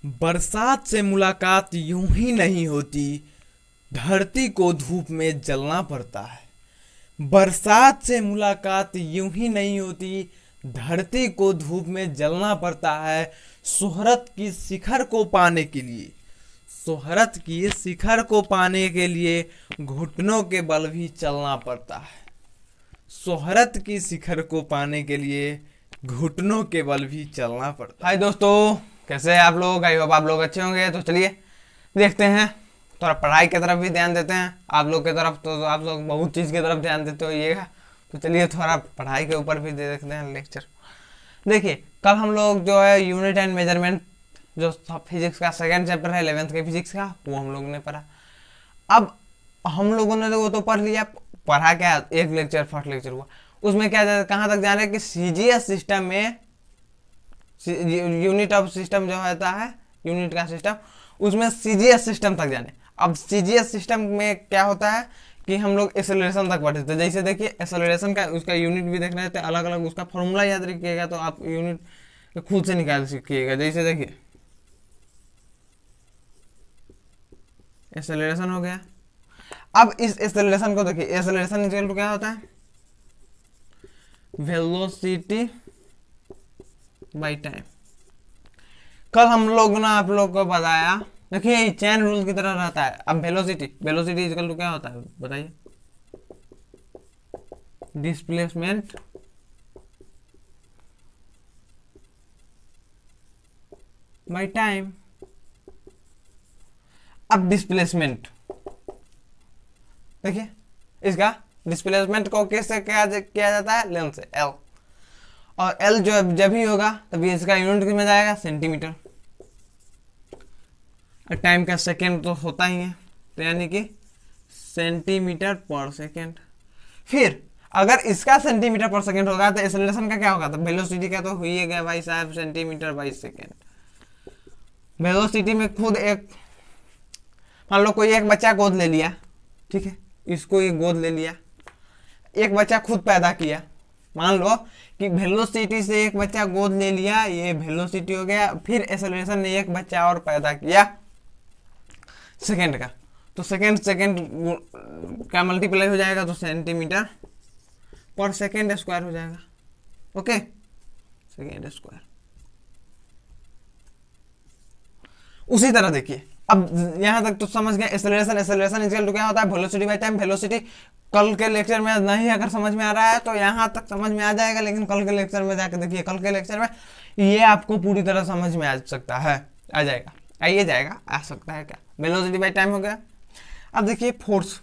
बरसात से मुलाकात यूं ही नहीं होती, धरती को धूप में जलना पड़ता है। बरसात से मुलाकात यूं ही नहीं होती, धरती को धूप में जलना पड़ता है। शोहरत की शिखर को पाने के लिए, शोहरत की शिखर को पाने के लिए घुटनों के बल भी चलना पड़ता है। शोहरत की शिखर को पाने के लिए घुटनों के बल भी चलना पड़ता है। हाय दोस्तों, कैसे हैं आप लोग? आई होप आप लोग अच्छे होंगे। तो चलिए देखते हैं, थोड़ा पढ़ाई की तरफ भी ध्यान देते हैं। आप लोग की तरफ तो आप लोग बहुत चीज़ की तरफ ध्यान देते होइएगा, तो चलिए थोड़ा पढ़ाई के ऊपर भी दे देखते हैं लेक्चर। देखिए, कल हम लोग जो है यूनिट एंड मेजरमेंट, जो फिजिक्स का सेकेंड चैप्टर है 11th के फिजिक्स का, वो हम लोग ने पढ़ा। अब हम लोगों ने वो तो पढ़ लिया, पढ़ा क्या, एक लेक्चर फर्स्ट लेक्चर हुआ। उसमें क्या कहाँ तक जान रहे कि सीजीएस सिस्टम में, यूनिट ऑफ सिस्टम जो होता है, यूनिट का सिस्टम, उसमें सीजीएस सिस्टम तक जाने। अब सीजीएस सिस्टम में क्या होता है कि हम लोग एक्सेलरेशन तक पढ़े थे। जैसे देखिए, एक्सेलरेशन का उसका यूनिट भी देख रहे थे, अलग अलग उसका फॉर्मूला याद रखिएगा तो आप यूनिट खुद से निकाल सीखिएगा। जैसे देखिए, एक्सेलरेशन हो गया। अब इस एक्सेलरेशन को देखिए, एक्सेलरेशन इक्वल टू क्या होता है, वेलोसिटी बाई टाइम। कल हम लोग ना आप लोग को बताया, देखिए चैन रूल की तरह रहता है। अब वेलोसिटी, वेलोसिटी इक्वल टू क्या होता है बताइए, डिस्प्लेसमेंट बाई टाइम। अब डिस्प्लेसमेंट देखिए, इसका डिस्प्लेसमेंट को कैसे किया जाता है, लेंथ से, एल। और एल जो जब भी होगा तभी इसका यूनिट किस में जाएगा, सेंटीमीटर। और टाइम का सेकेंड तो होता ही है, तो यानी कि सेंटीमीटर पर सेकेंड। फिर अगर इसका सेंटीमीटर पर सेकेंड होगा तो एक्सेलरेशन का क्या होगा, तो वेलोसिटी का तो हो ही गया भाई साहब, सेंटीमीटर बाई सेकेंड। वेलोसिटी में खुद एक, मान लो कोई एक बच्चा गोद ले लिया, ठीक है, इसको एक गोद ले लिया, एक बच्चा खुद पैदा किया। मान लो कि वेलोसिटी से एक बच्चा गोद ले लिया, ये वेलोसिटी हो गया। फिर एक्सेलरेशन ने एक बच्चा और पैदा किया सेकेंड का, तो सेकेंड का मल्टीप्लाई हो जाएगा, तो सेंटीमीटर पर सेकेंड स्क्वायर हो जाएगा। Okay, second square. उसी तरह देखिए, अब यहां तक तो समझ गए। एक्सेलरेशन, एक्सेलरेशन इक्वल टू क्या होता है, वेलोसिटी बाय टाइम। वेलोसिटी कल के लेक्चर में नहीं अगर समझ में आ रहा है तो यहां तक समझ में आ जाएगा, लेकिन कल के लेक्चर में जाकर देखिए, कल के लेक्चर में ये आपको पूरी तरह समझ में आ सकता है, आ जाएगा, आइए जाएगा, आ सकता है क्या, वेलोसिटी बाय टाइम हो गया। अब देखिए फोर्स,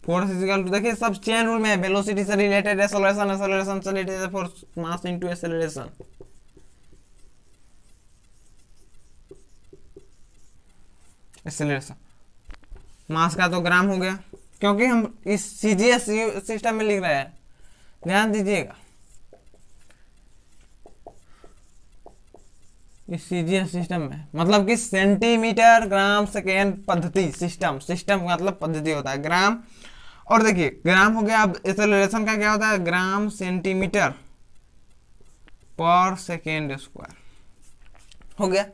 फोर्स इक्वल टू, देखिए सब चेन रूल में है, वेलोसिटी से रिलेटेड एक्सेलरेशन, एक्सेलरेशन से related force, mass into acceleration. Acceleration mass का तो ग्राम हो गया, क्योंकि हम इस सीजीएस सिस्टम में लिख रहे हैं, ध्यान दीजिएगा। इस सीजीएस सिस्टम में मतलब कि सेंटीमीटर ग्राम सेकेंड पद्धति, सिस्टम, सिस्टम मतलब पद्धति होता है, ग्राम। और देखिए ग्राम हो गया। अब एक्सेलरेशन का क्या होता है, ग्राम सेंटीमीटर पर सेकेंड स्क्वायर हो गया।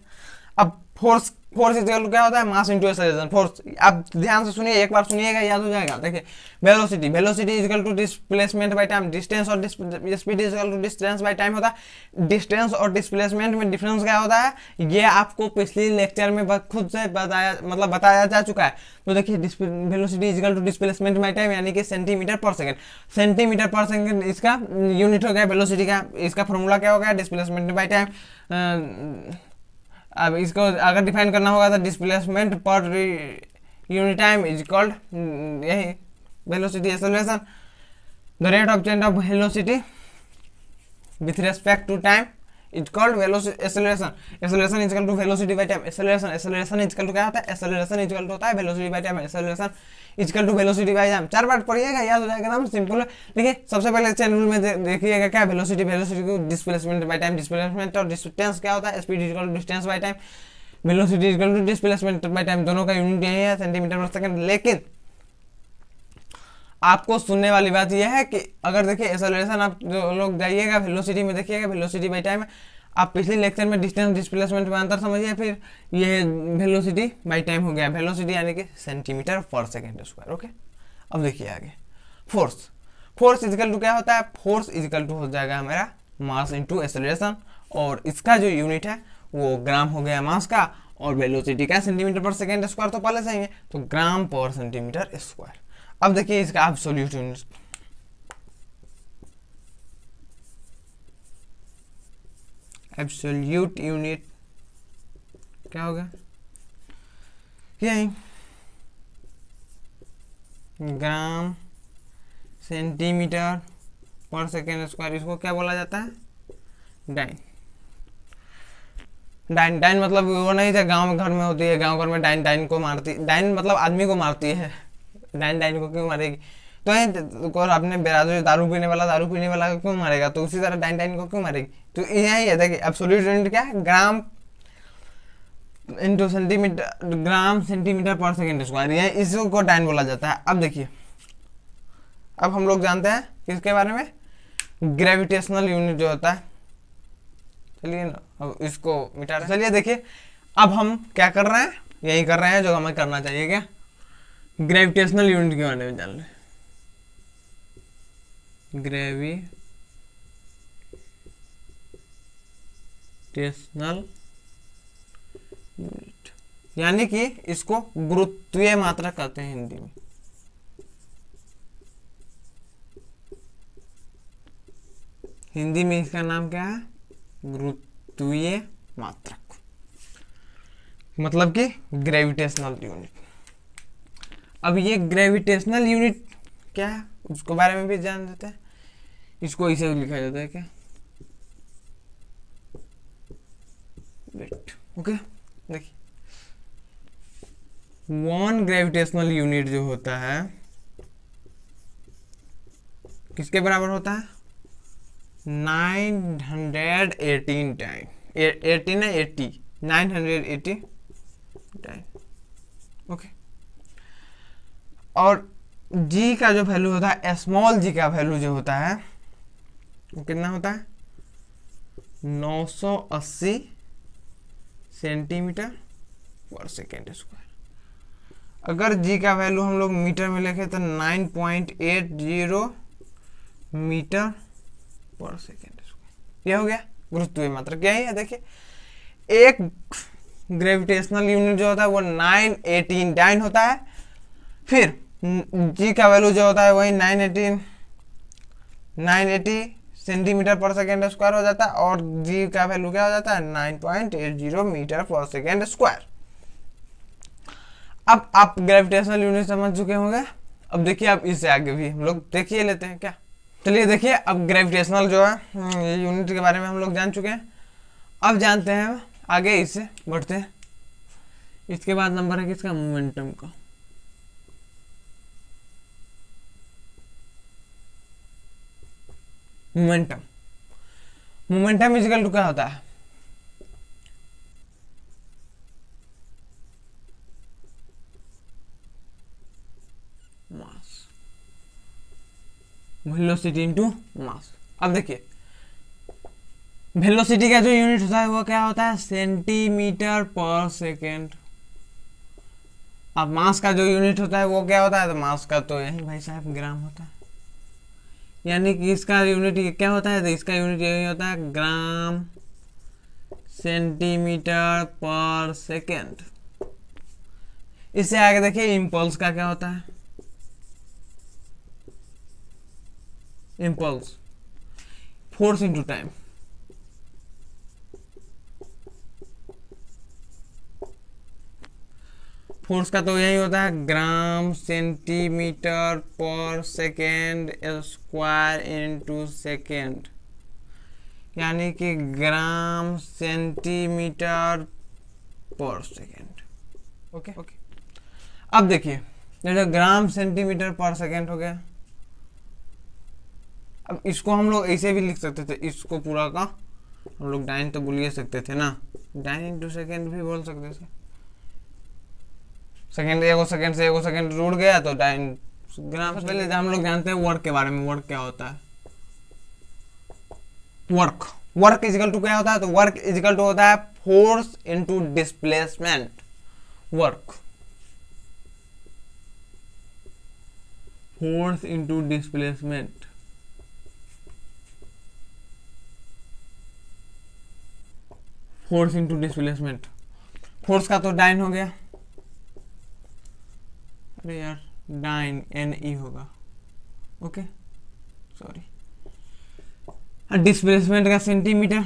अब फोर्स, फोर्स इक्वल क्या होता है, मास इनटू एक्सेलरेशन। फोर्स, आप ध्यान से सुनिए, एक बार सुनिएगा याद हो जाएगा। देखिए velocity, velocity equal to displacement by time. Distance और speed equal to distance by time होता है। डिस्टेंस और डिस्प्लेसमेंट में डिफरेंस क्या होता है, ये आपको पिछले लेक्चर में खुद से बताया जा चुका है। तो देखिए velocity equal to displacement by time, यानी कि सेंटीमीटर पर सेकेंड। सेंटीमीटर पर सेकेंड इसका यूनिट हो गया वेलोसिटी का। इसका फॉर्मूला क्या हो गया, डिस्प्लेसमेंट बाय टाइम। अब इसको अगर डिफाइन करना होगा तो डिस्प्लेसमेंट पर यूनिट टाइम इज कॉल्ड, यही velocity acceleration. The rate of change of velocity with respect to time is called velocity acceleration. Acceleration is equal to velocity by time. Acceleration, acceleration is equal to क्या होता है, acceleration is equal to होता है velocity by time. Acceleration is equal to velocity by time. 4 बार पढ़िएगा, याद हो जाएगा, एकदम सिंपल है। देखिए सबसे पहले चेन रूल में देखिएगा क्या, वेलोसिटी, वेलोसिटी को डिस्प्लेसमेंट बाय टाइम, डिस्प्लेसमेंट और डिस्टेंस क्या होता है, speed is equal to distance by time. Velocity is equal to displacement by time, दोनों का यूनिट यही है, सेंटीमीटर पर सेकंड। लेकिन आपको सुनने वाली बात यह है कि अगर देखिए एक्सेलरेशन, आप जो लोग जाइएगा वेलोसिटी में देखिएगा, वेलोसिटी बाई टाइम है। आप पिछले लेक्चर में डिस्टेंस डिस्प्लेसमेंट में अंतर समझिए, फिर ये वेलोसिटी बाई टाइम हो गया, वेलोसिटी यानी कि सेंटीमीटर पर सेकेंड स्क्वायर। ओके, अब देखिए आगे फोर्स। फोर्स इजिकल टू क्या होता है? फोर्स इजिकल टू हो जाएगा हमारा मास इंटू एक्सेलरेशन, और इसका जो यूनिट है वो ग्राम हो गया मास का, और वेलोसिटी का सेंटीमीटर पर सेकेंड स्क्वायर तो पहले से ही है, तो ग्राम पर सेंटीमीटर स्क्वायर। अब देखिए इसका एब्सोल्यूट यूनिट, एब्सोल्यूट यूनिट क्या होगा? यही ग्राम सेंटीमीटर पर सेकेंड स्क्वायर। इसको क्या बोला जाता है? डाइन। डाइन, डाइन मतलब वो नहीं था गांव में घर में होती है, गांव घर में डाइन डाइन को मारती, डाइन मतलब आदमी को मारती है, डाइन डाइन को क्यों मारेगी? तो आपने बेरादरी दारू पीने वाला को क्यों मारेगा? तो उसी तरह डाइन डाइन को क्यों मारेगी? तो यही है, देखिए एब्सोल्यूट यूनिट क्या है? Gram into centimetre, gram centimetre पर सेकेंड स्क्वायर, ये इसको डाइन बोला जाता है। अब देखिए, अब हम लोग जानते हैं किसके बारे में? ग्रेविटेशनल यूनिट जो होता है। चलिए ना, अब इसको मिटा रहे। चलिए देखिए, अब हम क्या कर रहे हैं? यही कर रहे हैं जो हमें करना चाहिए। क्या? ग्रेविटेशनल यूनिट के बारे में जान रहे। ग्रेविटेशनल यूनिट यानी कि इसको गुरुत्वीय मात्रा कहते हैं हिंदी में। हिंदी में इसका नाम क्या है? गुरुत्वीय मात्रक, मतलब कि ग्रेविटेशनल यूनिट। अब ये ग्रेविटेशनल यूनिट क्या है उसके बारे में भी जान देते हैं। इसको इसे लिखा जाता है क्या? वेट। ओके, देखिए वन ग्रेविटेशनल यूनिट जो होता है किसके बराबर होता है? 918 टाइम, 18 है 80, 980 टाइम। ओके, और जी का जो वैल्यू होता है, स्मॉल जी का वैल्यू जो होता है वो कितना होता है? 980 सेंटीमीटर पर सेकेंड स्क्वायर। अगर जी का वैल्यू हम लोग मीटर में लिखे तो 9.80 मीटर पर सेकेंड स्क्वायर। यह हो गया गुरुत्वीय मात्रा। क्या है? देखिए एक ग्रेविटेशनल यूनिट जो होता है वो 918 होता है, फिर जी का वैल्यू जो होता है वही 980 सेंटीमीटर पर सेकेंड स्क्वायर हो जाता है, और जी का वैल्यू क्या हो जाता है? 9.80 मीटर पर सेकेंड स्क्वायर। अब आप ग्रेविटेशनल यूनिट समझ चुके होंगे। अब देखिए, अब इससे आगे भी हम लोग देखिए लेते हैं क्या। चलिए देखिए, अब ग्रेविटेशनल जो है ये यूनिट के बारे में हम लोग जान चुके हैं। अब जानते हैं आगे, इससे बढ़ते हैं। इसके बाद नंबर है किसका? मोमेंटम का। मोमेंटम, मोमेंटम इजिकल टू क्या होता है? मास, वेलोसिटी इनटू मास। अब देखिए वेलोसिटी का जो यूनिट होता है वो क्या होता है? सेंटीमीटर पर सेकेंड। अब मास का जो यूनिट होता है वो क्या होता है? तो मास का तो यही भाई साहब ग्राम होता है, यानी कि इसका यूनिट क्या होता है? तो इसका यूनिट यही होता है ग्राम सेंटीमीटर पर सेकेंड। इससे आगे देखिए इम्पल्स का क्या होता है? Impulse force into time. Force का तो यही होता है ग्राम सेंटीमीटर पर सेकेंड स्क्वायर इनटू सेकेंड, यानी कि ग्राम सेंटीमीटर पर सेकेंड। ओके ओके, अब देखिए जैसे ग्राम सेंटीमीटर पर सेकेंड हो गया। अब इसको हम लोग ऐसे भी लिख सकते थे, इसको पूरा का हम लोग डाइन तो बोल सकते थे ना, डाइन इंटू सेकेंड भी बोल सकते थे। सेकेंड, एगो सेकेंड से एगो सेकेंड जुड़ गया तो डाइन ग्राम से पहले हम लोग जानते हैं वर्क के बारे में। वर्क क्या होता है? वर्क इजिकल टू क्या होता है? तो वर्क इजिकल टू होता है force into displacement. Force into displacement. Force into displacement. Force का तो डाइन हो गया, अरे यार डाइन NE होगा, ओके सॉरी। डिस्प्लेसमेंट का सेंटीमीटर,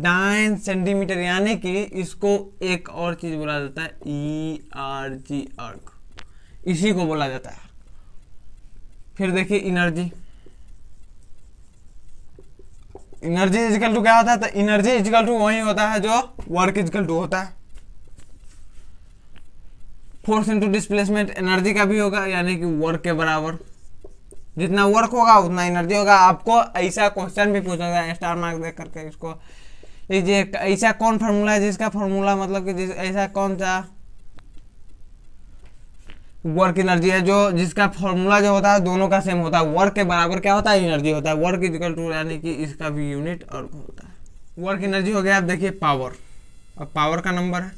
डाइन सेंटीमीटर, यानी कि इसको एक और चीज बोला जाता है ERG, अर्ग, इसी को बोला जाता है। फिर देखिए एनर्जी। एनर्जी इजिकल टू क्या होता है? तो एनर्जी इजिकल टू वही होता है जो वर्क इजिकल टू होता है। फोर्स इनटू डिस्प्लेसमेंट एनर्जी का भी होगा, यानी कि वर्क के बराबर। जितना वर्क होगा उतना एनर्जी होगा। आपको ऐसा क्वेश्चन भी पूछा जाए स्टार मार्क देख करके, इसको ये ऐसा कौन फार्मूला है जिसका फार्मूला मतलब कि ऐसा कौन सा वर्क एनर्जी है जो जिसका फॉर्मूला जो होता है दोनों का सेम होता है, वर्क के बराबर क्या होता है? एनर्जी होता है। वर्क इक्वल टू, यानी कि इसका भी यूनिट अर्ग होता है। वर्क एनर्जी हो गया। अब देखिए पावर, अब पावर का नंबर है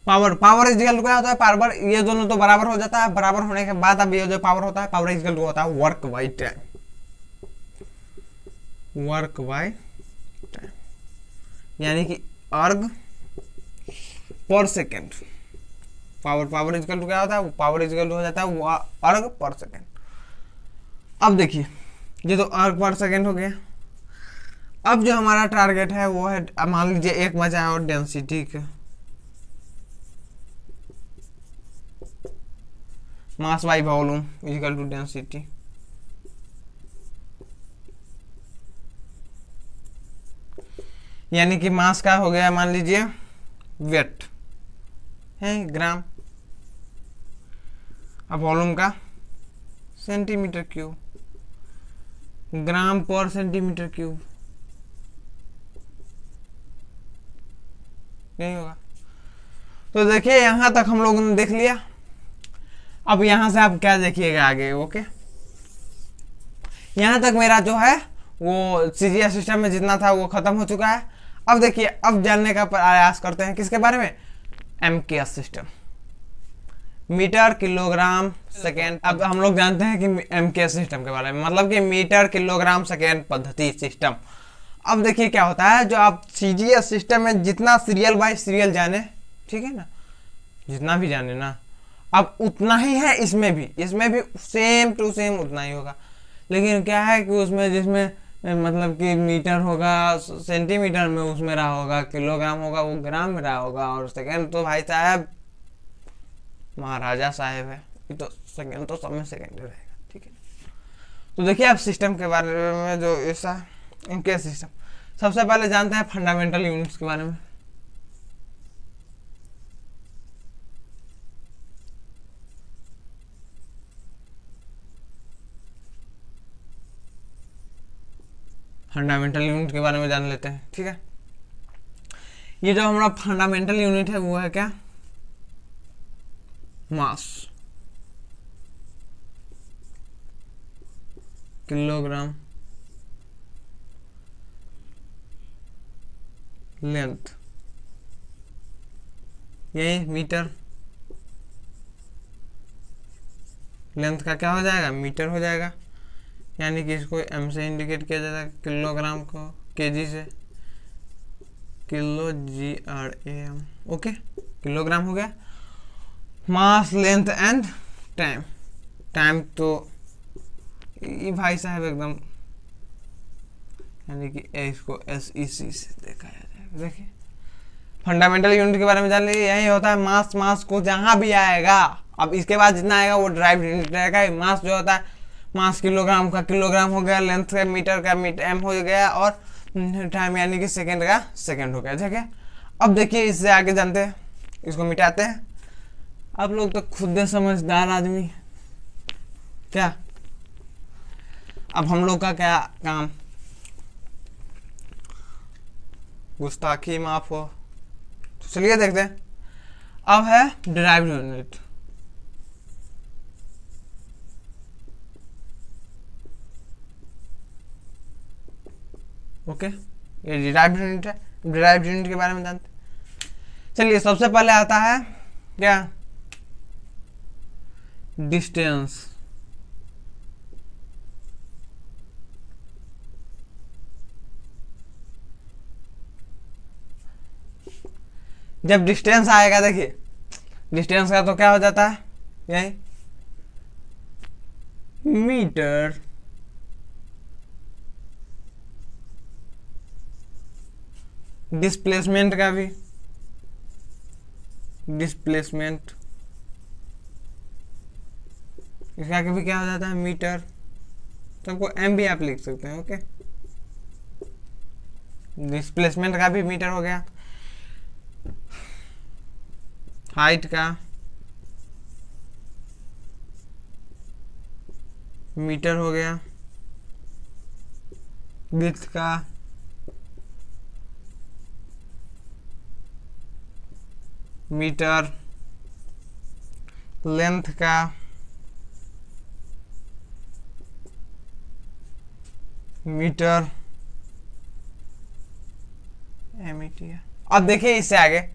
पावर इक्वल टू क्या होता है? पावर, ये दोनों तो बराबर हो जाता है, बराबर होने के बाद अब ये जो पावर होता है, पावर इक्वल टू होता है work by time. Work by time, यानी कि अर्ग पर सेकेंड। पावर इक्वल टू क्या होता है? पावर इक्वल टू हो जाता है अर्ग पर सेकेंड। अब देखिए ये तो अर्ग पर सेकेंड हो गया। अब जो हमारा टारगेट है वो है, मान लीजिए एक बचा है और डेंसिटी का, mass by volume equal to density. यानी कि मास का हो गया, मान लीजिए वेट है ग्राम, अब वॉल्यूम का सेंटीमीटर क्यूब, ग्राम पर सेंटीमीटर क्यूब, नहीं होगा। तो देखिए यहां तक हम लोगों ने देख लिया। अब यहां से आप क्या देखिएगा आगे, ओके। यहां तक मेरा जो है वो सीजीएस सिस्टम में जितना था वो खत्म हो चुका है। अब देखिए, अब जानने का प्रयास करते हैं किसके बारे में? MKS system, metre kilogram second. अब हम लोग जानते हैं कि एमकेएस सिस्टम के बारे में, मतलब कि मीटर किलोग्राम सेकेंड पद्धति सिस्टम। अब देखिए क्या होता है, जो आप सीजीएस सिस्टम में जितना सीरियल बाय सीरियल जाने, ठीक है ना, जितना भी जाने ना, अब उतना ही है इसमें भी सेम टू सेम उतना ही होगा। लेकिन क्या है कि उसमें जिसमें मतलब कि मीटर होगा सेंटीमीटर में उसमें रहा होगा, किलोग्राम होगा वो ग्राम में रहा होगा, और सेकेंड तो भाई साहब महाराजा साहब है, ये तो सेकेंड तो सब में सेकेंड रहेगा, ठीक है। तो देखिए आप सिस्टम के बारे में, जो ऐसा इनके सिस्टम, सबसे पहले जानते हैं फंडामेंटल यूनिट्स के बारे में। फंडामेंटल यूनिट के बारे में जान लेते हैं, ठीक है। ये जो हमारा फंडामेंटल यूनिट है वो है क्या? मास, किलोग्राम, लेंथ, यही मीटर, लेंथ का क्या हो जाएगा? मीटर हो जाएगा। यानी कि इसको एम से इंडिकेट किया जाता है, किलोग्राम को केजी से, किलो GRAM, ओके। किलोग्राम हो गया। मास, लेंथ एंड टाइम। टाइम तो ये भाई साहब एकदम, यानी कि इसको SEC से देखा जाएगा। देखिए फंडामेंटल यूनिट के बारे में जान लीजिए, यही होता है मास। मास को जहां भी आएगा, अब इसके बाद जितना आएगा वो ड्राइव यूनिट रहेगा। मास जो होता है, मास किलोग्राम का किलोग्राम हो गया, लेंथ का मीटर का M हो गया, और टाइम यानी कि सेकंड का सेकंड हो गया, ठीक है। अब देखिए इससे आगे जानते हैं, इसको मिटाते हैं। आप लोग तो खुद समझदार आदमी, क्या? अब हम लोग का क्या काम? गुस्ताखी माफ हो, तो चलिए देखते हैं। अब है डिराइव्ड यूनिट। ओके, ये डिराइव्ड यूनिट है। डिराइव्ड यूनिट के बारे में जानते हैं। चलिए सबसे पहले आता है क्या, डिस्टेंस। जब डिस्टेंस आएगा, देखिए डिस्टेंस का तो क्या हो जाता है, यही मीटर। डिस्प्लेसमेंट का भी, डिस्प्लेसमेंट इसका भी क्या हो जाता है, मीटर। सबको एम भी आप लिख सकते हैं। ओके, डिस्प्लेसमेंट का भी मीटर हो गया। हाइट का मीटर हो गया। विड्थ का मीटर। लेंथ का मीटर। अब देखिए इससे आगे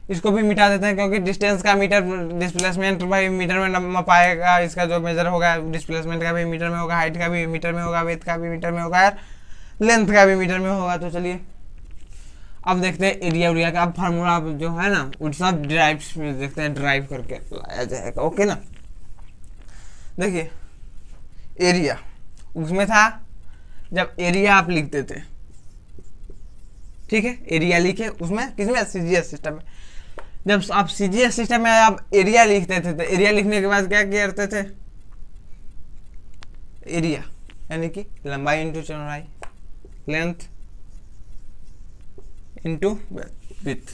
इसको भी मिटा देते हैं, क्योंकि डिस्टेंस का मीटर, डिस्प्लेसमेंट भाई मीटर में मापाएगा, इसका जो मेजर होगा डिस्प्लेसमेंट का भी मीटर में होगा, हाइट का भी मीटर में होगा, विड्थ का भी मीटर में होगा, लेंथ का भी मीटर में होगा। तो चलिए अब देखते हैं एरिया उरिया का। अब फार्मूला जो है ना वो सब ड्राइव में देखते हैं, ड्राइव करके लाया जाएगा। ओके ना, देखिए एरिया उसमें था जब एरिया आप लिखते थे, ठीक है, एरिया लिखे उसमें, किसमें, सीजीएस सिस्टम में। जब आप सीजीएस सिस्टम में आप एरिया लिखते थे तो एरिया लिखने के बाद क्या करते थे, एरिया यानी कि लंबाई इंटू चौड़ाई, लेंथ इंटू विड्थ।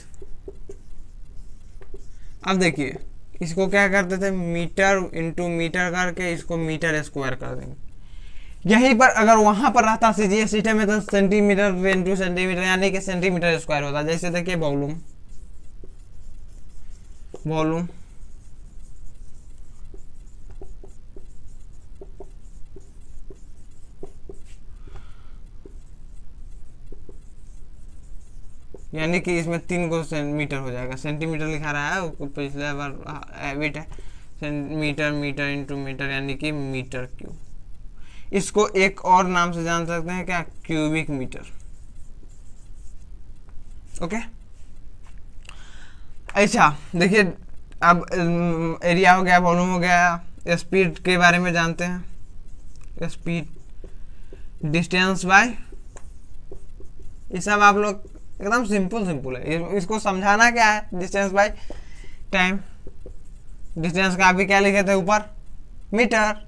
अब देखिए इसको क्या करते थे, मीटर इंटू मीटर करके इसको मीटर स्क्वायर कर देंगे। यहीं पर अगर वहां पर रहता सीजीएस सिस्टम में तो सेंटीमीटर इंटू सेंटीमीटर यानी कि सेंटीमीटर स्क्वायर होता। जैसे देखिए वॉल्यूम, वॉल्यूम यानी कि इसमें 3 को मीटर हो जाएगा। सेंटीमीटर लिखा रहा है, पिछले बार हैबिट है, मीटर मीटर इंटू मीटर यानी कि मीटर क्यूब। इसको एक और नाम से जान सकते हैं क्या, क्यूबिक मीटर। ओके, अच्छा देखिए अब एरिया हो गया, वॉल्यूम हो गया। स्पीड के बारे में जानते हैं, स्पीड डिस्टेंस बाय, ये सब आप लोग एकदम सिंपल सिंपल है। इसको समझाना क्या है, डिस्टेंस बाय टाइम। डिस्टेंस का अभी क्या लिखे थे ऊपर, मीटर।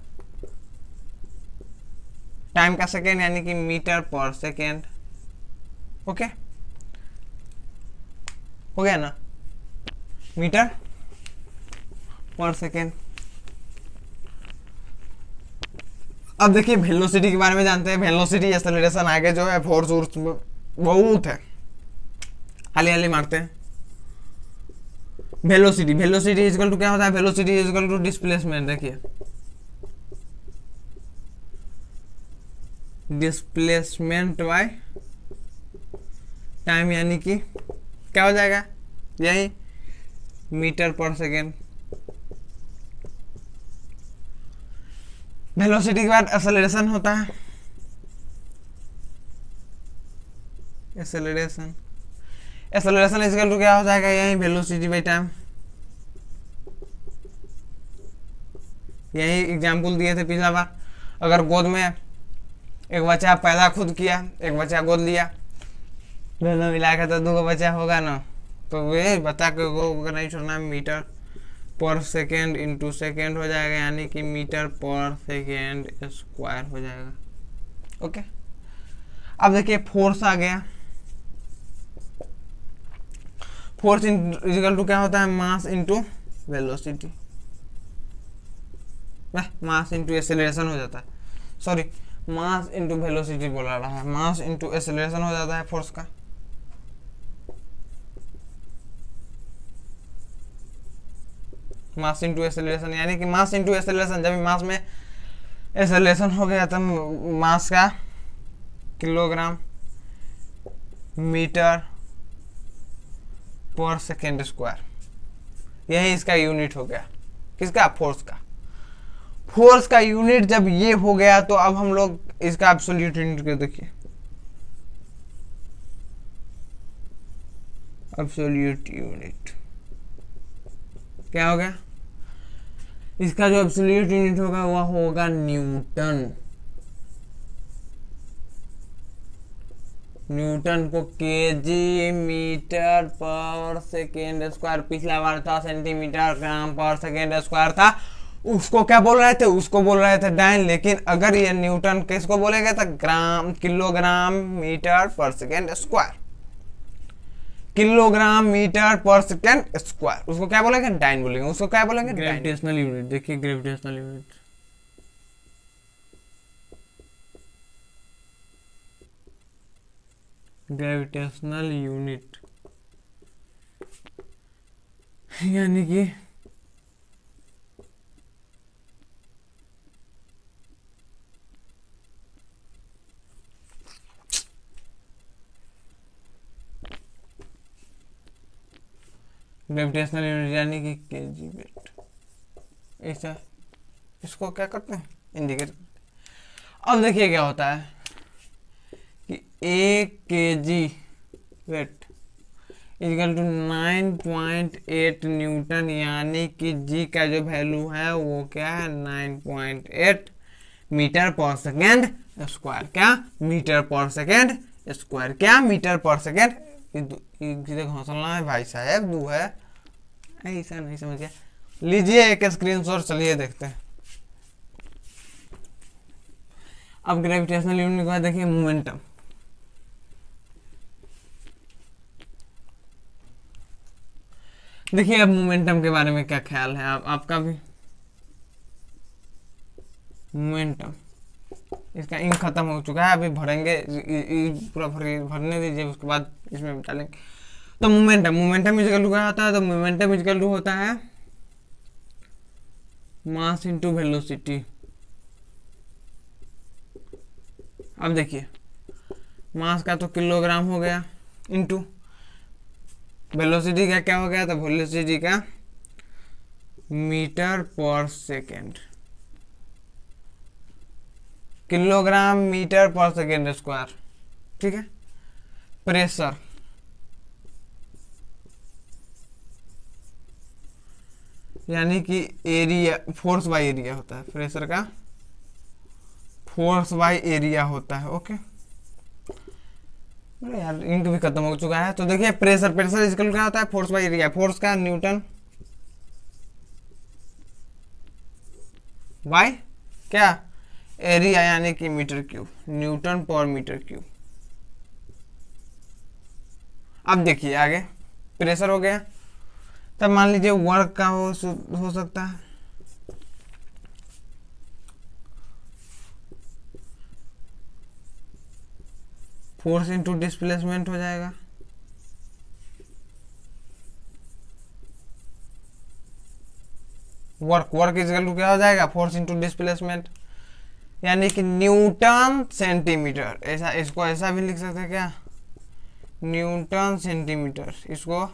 टाइम का सेकेंड यानी कि मीटर पर सेकेंड। ओके, हो गया ना, मीटर पर सेकेंड। अब देखिए वेलोसिटी के बारे में जानते हैं। वेलोसिटी एक्सेलरेशन आगे जो है फोर्स बहुत है, हाली हाली मारते हैं। वेलोसिटी, वेलोसिटी इक्वल टू क्या होता है, वेलोसिटी इक्वल टू डिस्प्लेसमेंट। देखिए डिस्प्लेसमेंट बाय टाइम यानी कि क्या हो जाएगा, यही मीटर पर सेकेंड। वेलोसिटी के बाद एक्सेलरेशन होता है, एक्सेलरेशन। एक्सेलरेशन इक्वल टू क्या हो जाएगा, यही वेलोसिटी बाय टाइम। यही एग्जाम्पल दिए थे पिछला बार। अगर गोद में एक बच्चा पैदा खुद किया, एक बच्चा गोद लिया, दोनों मिला के तो 2 बच्चा होगा ना, तो वे बच्चा को नहीं छोड़ना, मीटर पर सेकेंड इंटू सेकेंड हो जाएगा यानी कि मीटर पर सेकेंड स्क्वायर हो जाएगा। ओके, अब देखिए फोर्स आ गया। फोर्स इक्वल टू क्या होता है, mass into velocity. Mass into acceleration हो जाता है, सॉरी मास इंटू वेलोसिटी बोला रहा है, मास इंटू एक्सेलरेशन हो जाता है फोर्स का। मास इंटू एक्सेलरेशन यानी कि मास इंटू एक्सेलरेशन, जब मास में एक्सेलरेशन हो गया तब मास का किलोग्राम मीटर पर सेकेंड स्क्वायर, यही इसका यूनिट हो गया। किसका? फोर्स का। फोर्स का यूनिट जब ये हो गया तो अब हम लोग इसका एब्सोल्यूट यूनिट को देखिए। एब्सोल्यूट यूनिट क्या हो गया? इसका जो एब्सोल्यूट यूनिट होगा वह होगा न्यूटन। न्यूटन को केजी मीटर पर सेकेंड स्क्वायर, पिछला बार था सेंटीमीटर ग्राम पर सेकेंड स्क्वायर था, उसको क्या बोल रहे थे? उसको बोल रहे थे डाइन। लेकिन अगर ये न्यूटन किसको बोलेंगे तो ग्राम, किलोग्राम मीटर पर सेकेंड स्क्वायर, किलोग्राम मीटर पर सेकेंड स्क्वायर, उसको क्या बोलेंगे? डाइन बोलेंगे। उसको क्या बोलेंगे? Gravitational unit. देखिए ग्रेविटेशनल यूनिट, ग्रेविटेशनल यूनिट यानी कि ग्रेविटेशनल यूनिट यानी कि केजी वेट, ऐसा इसको क्या करते हैं? इंडिकेट। अब देखिए क्या होता है कि 1 kg weight equal to 9.8 newton, यानी कि जी का जो वैल्यू है वो क्या है? 9.8 मीटर पर सेकेंड स्क्वायर। क्या? मीटर पर सेकेंड स्क्वायर। क्या? मीटर पर सेकेंड। सीधे घोंसला है भाई साहब, दू है ऐसा नहीं समझ गया। लीजिए एक स्क्रीनशॉट, चलिए देखते हैं। अब ग्रेविटेशनल यूनिट के बाद देखिए मोमेंटम। देखिए अब मोमेंटम के बारे में क्या ख्याल है आपका भी? मोमेंटम, इसका इंक खत्म हो चुका है, अभी भरेंगे, पूरा भरने दीजिए, उसके बाद इसमें डालेंगे। तो मोमेंटम, मोमेंटम इक्वल टू क्या होता है? तो मोमेंटम इक्वल टू होता है मास इनटू वेलोसिटी। अब देखिए मास का तो किलोग्राम हो गया, इनटू वेलोसिटी का क्या हो गया? तो वेलोसिटी का मीटर पर सेकेंड, किलोग्राम मीटर पर सेकेंड स्क्वायर। ठीक है। प्रेशर, यानी कि एरिया, फोर्स बाय एरिया होता है। प्रेशर का फोर्स बाय एरिया होता है। ओके। अरे यार इंक भी खत्म हो चुका है। तो देखिए प्रेशर, प्रेशर इक्वल क्या होता है? Force by area. फोर्स का न्यूटन बाय क्या? एरिया, यानी कि मीटर क्यूब, न्यूटन पर मीटर क्यूब। अब देखिए आगे प्रेशर हो गया, तब मान लीजिए वर्क का हो सकता है। फोर्स इंटू डिस्प्लेसमेंट हो जाएगा। वर्क, वर्क इक्वल टू क्या हो जाएगा? फोर्स इंटू डिस्प्लेसमेंट, यानी कि न्यूटन सेंटीमीटर। ऐसा, इसको ऐसा भी लिख सकते हैं क्या? Newton centimetre. इसको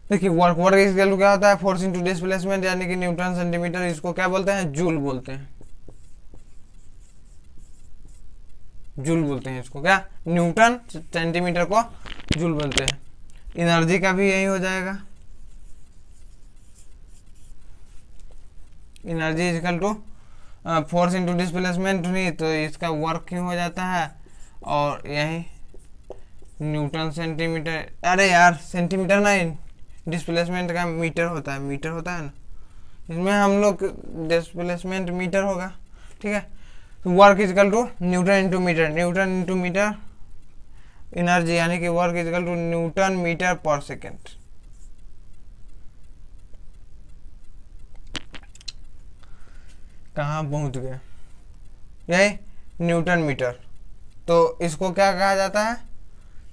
देखिए वर्क, वर्क इक्वल टू क्या होता है? फोर्स इंटू डिस्प्लेसमेंट, यानी कि न्यूटन सेंटीमीटर। इसको क्या बोलते हैं? जूल बोलते हैं। जूल बोलते हैं इसको। क्या? न्यूटन सेंटीमीटर को जूल बोलते हैं। एनर्जी का भी यही हो जाएगा। Energy equal to force into displacement, नहीं तो इसका वर्क क्यों हो जाता है? और यही न्यूटन सेंटीमीटर, अरे यार सेंटीमीटर ना, डिस्प्लेसमेंट का मीटर होता है, मीटर होता है ना, इसमें हम लोग डिस्प्लेसमेंट मीटर होगा। ठीक है। Work equal to newton into metre, newton into metre. Energy यानी कि work equal to newton metre पर सेकेंड। कहाँ पहुंच गए? यही न्यूटन मीटर। तो इसको क्या कहा जाता है?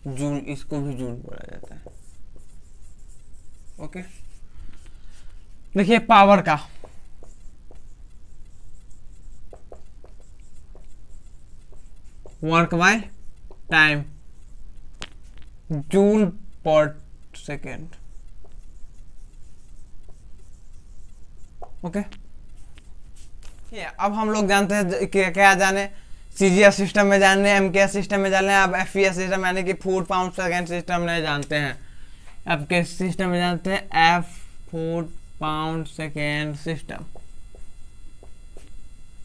जूल। इसको भी जूल बोला जाता है। ओके। देखिए पावर का, वर्क बाय टाइम, जूल पर सेकेंड। ओके, अब हम लोग जानते हैं क्या जाने, सीजीएस सिस्टम में जाने, एमकेएस सिस्टम में जाने, अब एफपीएस सिस्टम यानी कि फुट पाउंड सेकेंड सिस्टम में जानते हैं। आपके सिस्टम में जानते हैं F foot pound second system.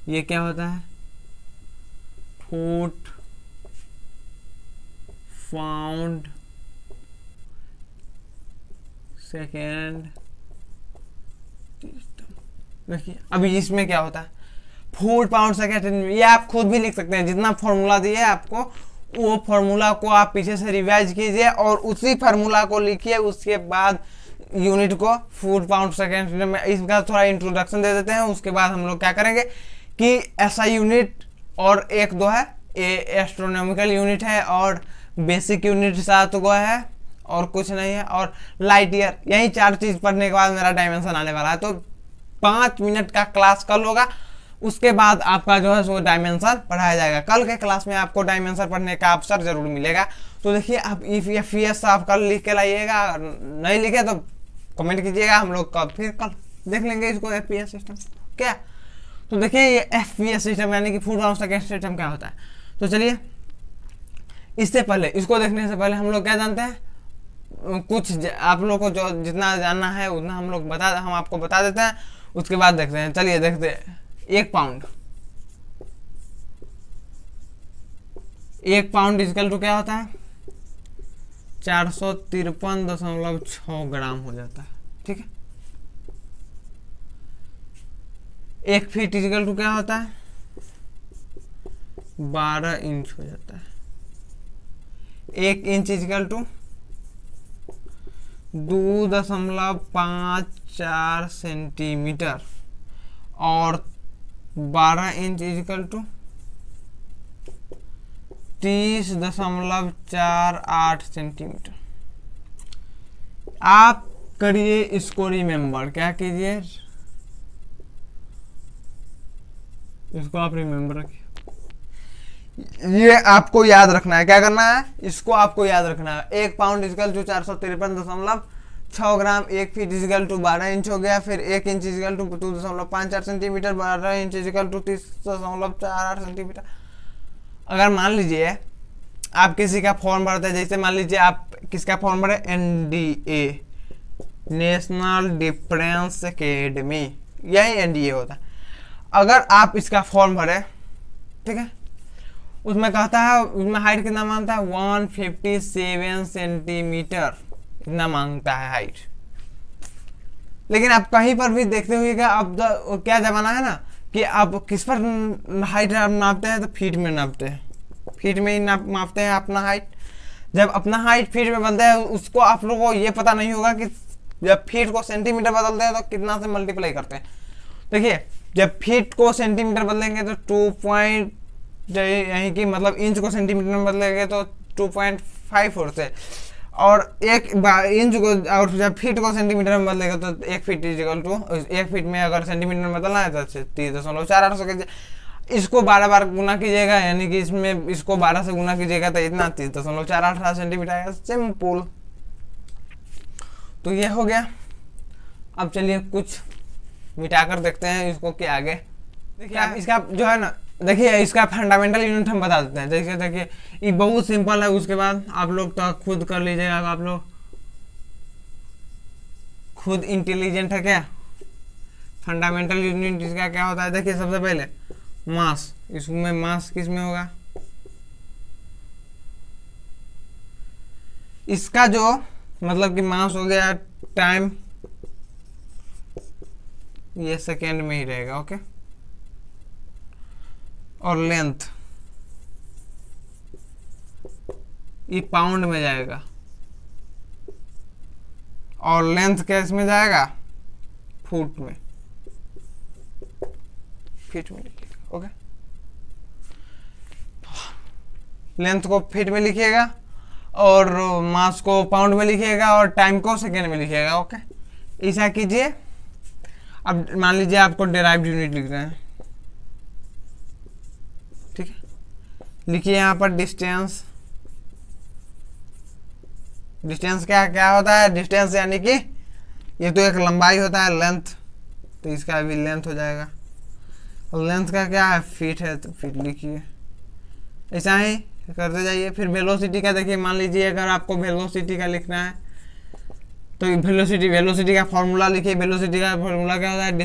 ये क्या होता है? Foot pound second system. देखिए अभी इसमें क्या होता है, फुट पाउंड सेकेंड, ये आप खुद भी लिख सकते हैं। जितना फॉर्मूला दिए आपको, वो फॉर्मूला को आप पीछे से रिवाइज कीजिए और उसी फार्मूला को लिखिए। उसके बाद यूनिट को फुट पाउंड सेकेंड में, इसका थोड़ा इंट्रोडक्शन दे देते हैं। उसके बाद हम लोग क्या करेंगे कि ऐसा यूनिट और एक दो है, एस्ट्रोनॉमिकल यूनिट है और बेसिक यूनिट 7 गो है और कुछ नहीं है, और लाइट ईयर। यही 4 चीज पढ़ने के बाद मेरा डायमेंशन आने वाला है। तो 5 मिनट का क्लास कल होगा, उसके बाद आपका जो है सो डायमेंशन पढ़ाया जाएगा। कल के क्लास में आपको डायमेंशन पढ़ने का अवसर जरूर मिलेगा। तो देखिए आप एफपीएस आप कल लिख के लाइएगा, नहीं लिखे तो कमेंट कीजिएगा, हम लोग फिर कल देख लेंगे इसको एफपीएस सिस्टम क्या। तो देखिए ये एफपीएस सिस्टम यानी कि फुट पाउंड सेकेंड सिस्टम क्या होता है। तो चलिए इससे पहले, इसको देखने से पहले हम लोग क्या जानते हैं, कुछ आप लोग को जो जितना जानना है उतना हम आपको बता देते हैं। उसके बाद देखते हैं, चलिए देखते हैं। 1 पाउंड इक्वल टू क्या होता है? 453.6 ग्राम हो जाता है। ठीक है। 1 फीट इक्वल टू क्या होता है? 12 इंच हो जाता है। 1 इंच इक्वल टू 2.54 सेंटीमीटर और 12 इंच इक्वल टू 30.48 सेंटीमीटर। आप करिए इसको रिमेम्बर, क्या कीजिए इसको आप रिमेम्बर रखिए। ये आपको याद रखना है, क्या करना है, इसको आपको याद रखना है। 1 pound equal to 453.6 gram, 1 feet equal to 12 inch हो गया, फिर 1 inch equal to 2.54 centimetre, 12 inch equal to 30.48 centimetre. अगर मान लीजिए आप किसी का फॉर्म भरते हैं, जैसे मान लीजिए आप किसका फॉर्म भरे, एनडीए, नेशनल डिफेंस एकेडमी, यही एनडीए होता है। अगर आप इसका फॉर्म भरे, ठीक है, उसमें कहता है, उसमें हाइट कितना मांगता है, 157 सेंटीमीटर इतना मांगता है हाइट। लेकिन आप कहीं पर भी देखते हुएगा, अब क्या जमाना है ना कि आप किस पर हाइट नापते हैं, तो फीट में नापते हैं, फीट में ही मापते हैं अपना हाइट। जब अपना हाइट फीट में बनता है, उसको आप लोगों को ये पता नहीं होगा कि जब फीट को सेंटीमीटर बदलते हैं तो कितना से मल्टीप्लाई करते हैं। देखिए जब फीट को सेंटीमीटर बदलेंगे तो 2. यहीं की मतलब इंच को सेंटीमीटर में बदलेंगे तो 2.5 होते, और 1 इंच को, और जब फीट को सेंटीमीटर में बदलेगा तो 1 फीट इक्वल टू, 1 फीट में अगर सेंटीमीटर में बदलना है तो 30.48। इसको 12 बार गुना कीजिएगा, यानी कि इसमें इसको 12 से गुना कीजिएगा तो इतना 30.488 सेंटीमीटर आएगा। सिंपल। तो ये हो गया। अब चलिए कुछ मिटाकर देखते हैं इसको कि आगे। देखिए आप इसका जो है ना, देखिए इसका फंडामेंटल यूनिट हम बता देते हैं। जैसे देखिए ये बहुत सिंपल है, उसके बाद आप लोग तो खुद कर लीजिएगा, आप लोग खुद इंटेलिजेंट है क्या। फंडामेंटल यूनिट इसका क्या होता है, देखिए सबसे पहले मास, इसमें मास किस में होगा, इसका जो मतलब कि मास हो गया, टाइम ये सेकेंड में ही रहेगा। ओके, और लेंथ ये पाउंड में जाएगा, और लेंथ कैस में जाएगा, फुट में, फीट में लिखिएगा। ओके, लेंथ को फीट में लिखिएगा और मास को पाउंड में लिखिएगा और टाइम को सेकेंड में लिखिएगा। ओके, ऐसा कीजिए। अब मान लीजिए आपको डेराइव्ड यूनिट लिख रहे हैं, ठीक है, लिखिए यहाँ पर डिस्टेंस। डिस्टेंस क्या क्या होता है? डिस्टेंस यानी कि ये तो एक लंबाई होता है, लेंथ, तो इसका भी लेंथ हो जाएगा। और लेंथ का क्या है? फीट है, तो फीट लिखिए। ऐसा ही करते जाइए। फिर वेलोसिटी का देखिए, मान लीजिए अगर आपको वेलोसिटी का लिखना है तो वेलोसिटी का फॉर्मूला लिखिए। वेलोसिटी का फॉर्मूला क्या होता है?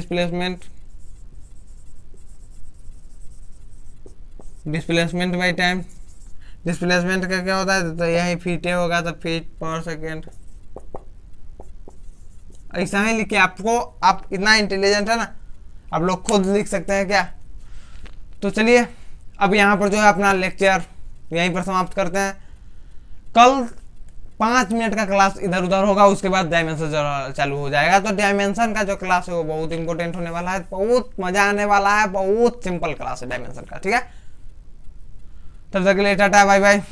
Displacement by time. डिस्प्लेसमेंट का क्या होता है? तो यही फीटे होगा, तो फीट पर सेकेंड। ऐसा ही लिखिए। आपको, आप इतना इंटेलिजेंट है ना, आप लोग खुद लिख सकते हैं क्या? तो चलिए अब यहाँ पर जो है अपना लेक्चर यहीं पर समाप्त करते हैं। कल 5 मिनट का क्लास इधर उधर होगा, उसके बाद डायमेंशन चालू हो जाएगा। तो डायमेंशन का जो क्लास है वो बहुत इंपॉर्टेंट होने वाला है, बहुत मजा आने वाला है, बहुत सिंपल क्लास है डायमेंशन का। ठीक है, तब तक के लिए टाटा बाय बाय।